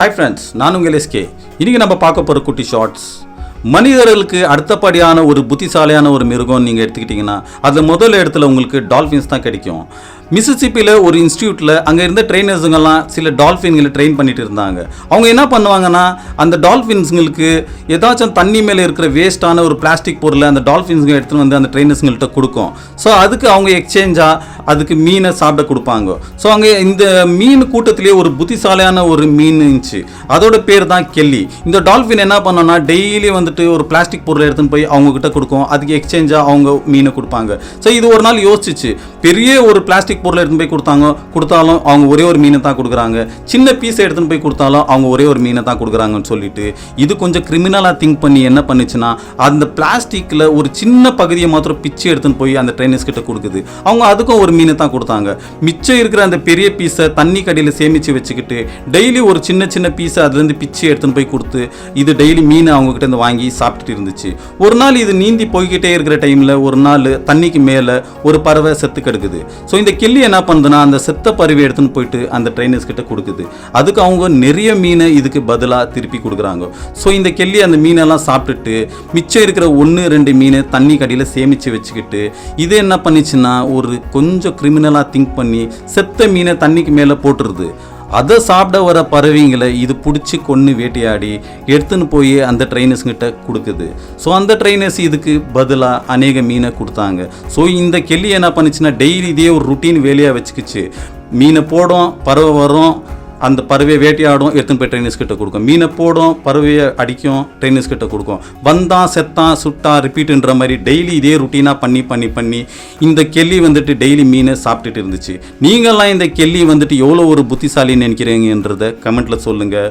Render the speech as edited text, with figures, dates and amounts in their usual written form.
Hi friends, நான் உங்கள் SK. இன்றைக்கி நம்ம பார்க்க போகிற குட்டி ஷார்ட்ஸ். மனிதர்களுக்கு அடுத்தபடியான ஒரு புத்திசாலியான ஒரு மிருகம் நீங்கள் எடுத்துக்கிட்டிங்கன்னா அதில் முதல் இடத்துல உங்களுக்கு டால்ஃபின்ஸ் தான் கிடைக்கும். மிசிசிப்பியில் ஒரு இன்ஸ்டியூட்டில் அங்கே இருந்த ட்ரெயினர்ஸுங்கெல்லாம் சில டால்ஃபின்களை ட்ரெயின் பண்ணிட்டு இருந்தாங்க. அவங்க என்ன பண்ணுவாங்கன்னா, அந்த டால்ஃபின்ஸுங்களுக்கு ஏதாச்சும் தண்ணி மேலே இருக்கிற வேஸ்ட்டான ஒரு பிளாஸ்டிக் பொருளை அந்த டால்ஃபின்ஸுங்க எடுத்துகிட்டு வந்து அந்த ட்ரெயினர்ஸுங்கள்கிட்ட கொடுக்கும். ஸோ அதுக்கு அவங்க எக்ஸ்சேஞ்சாக அதுக்கு மீனை சாப்பிட கொடுப்பாங்க. ஸோ அங்கே இந்த மீன் கூட்டத்திலேயே ஒரு புத்திசாலியான ஒரு மீன் இருந்துச்சு. அதோட பேர் தான் கெல்லி. இந்த டால்ஃபின் என்ன பண்ணோன்னா, டெய்லி வந்துட்டு ஒரு பிளாஸ்டிக் பொருளை எடுத்துன்னு போய் அவங்கக்கிட்ட கொடுக்கும். அதுக்கு எக்ஸ்சேஞ்சாக அவங்க மீனை கொடுப்பாங்க. ஸோ இது ஒரு நாள் யோசிச்சு, பெரிய ஒரு பிளாஸ்டிக் பொருளை எடுத்துன்னு போய் கொடுத்தாலும் அவங்க ஒரே ஒரு மீனை தான் கொடுக்குறாங்க, சின்ன பீஸை எடுத்துன்னு போய் கொடுத்தாலும் அவங்க ஒரே ஒரு மீனை தான் கொடுக்குறாங்கன்னு சொல்லிட்டு இது கொஞ்சம் கிரிமினலாக திங்க் பண்ணி என்ன பண்ணுச்சுன்னா, அந்த பிளாஸ்டிக்கில் ஒரு சின்ன பகுதியை மாத்திரம் பிச்சு எடுத்துன்னு போய் அந்த ட்ரெயினர்ஸ் கிட்ட கொடுக்குது. அவங்க அதுக்கும் ஒரு மீனை தான் கொடுத்தாங்க. மிச்சம் இருக்கிற அந்த பெரிய பீஸை தண்ணி கடையில் சேமித்து வச்சுக்கிட்டு டெய்லி ஒரு சின்ன சின்ன பீஸை அதுலேருந்து பிச்சு எடுத்துன்னு போய் கொடுத்து இது டெய்லி மீனை அவங்ககிட்ட இருந்து வாங்கி சாப்பிட்டுட்டு இருந்துச்சு. ஒரு நாள் இது நீந்தி போய்கிட்டே இருக்கிற டைமில் ஒரு நாள் தண்ணிக்கு மேலே ஒரு பறவை செத்து கிடக்குது. ஸோ இந்த கெல்லி என்ன பண்ணுதுன்னா, அந்த செத்த பறவை எடுத்துன்னு போயிட்டு அந்த ட்ரெயினர்ஸ் கிட்ட கொடுக்குது. அதுக்கு அவங்க நிறைய மீனை இதுக்கு பதிலாக திருப்பி கொடுக்குறாங்க. ஸோ இந்த கெல்லி அந்த மீனெல்லாம் சாப்பிட்டுட்டு மிச்சம் இருக்கிற 1-2 மீனை தண்ணி கடையில் சேமித்து வச்சுக்கிட்டு இது என்ன பண்ணிச்சுன்னா, ஒரு கொஞ்சம் கிரிமினலாக திங்க் பண்ணி செத்த மீனை தண்ணிக்கு மேலே போட்டுருது. அதை சாப்பிட வர பறவைங்களை இது பிடிச்சி கொன்று வேட்டையாடி எடுத்துன்னு போய் அந்த ட்ரெயினர்ஸ்கிட்ட கொடுக்குது. ஸோ அந்த ட்ரெயினர்ஸ் இதுக்கு பதிலாக அநேக மீனை கொடுத்தாங்க. ஸோ இந்த கெல்லி என்ன பண்ணிச்சுன்னா, டெய்லி இதே ஒரு ருட்டீன் வேலையாக வச்சுக்கிச்சு. மீனை போடும், பறவை வரும், அந்த பறவையை வேட்டையாடும், எடுத்துன்னு போய் ட்ரெயினர்ஸ் கிட்ட கொடுக்கும். மீனை போடும், பறவையை அடிக்கும், ட்ரெயினர்ஸ் கிட்ட கொடுக்கும். வந்தான், செத்தான், சுட்டா, ரிப்பீட்டுன்ற மாதிரி டெய்லி இதே ருட்டீனாக பண்ணி இந்த கெல்லி வந்துட்டு டெய்லி மீனை சாப்பிட்டுட்டு இருந்துச்சு. நீங்கள்லாம் இந்த கெல்லி வந்துட்டு எவ்வளோ ஒரு புத்திசாலின்னு நினைக்கிறீங்கன்றதை கமெண்ட்டில் சொல்லுங்கள்.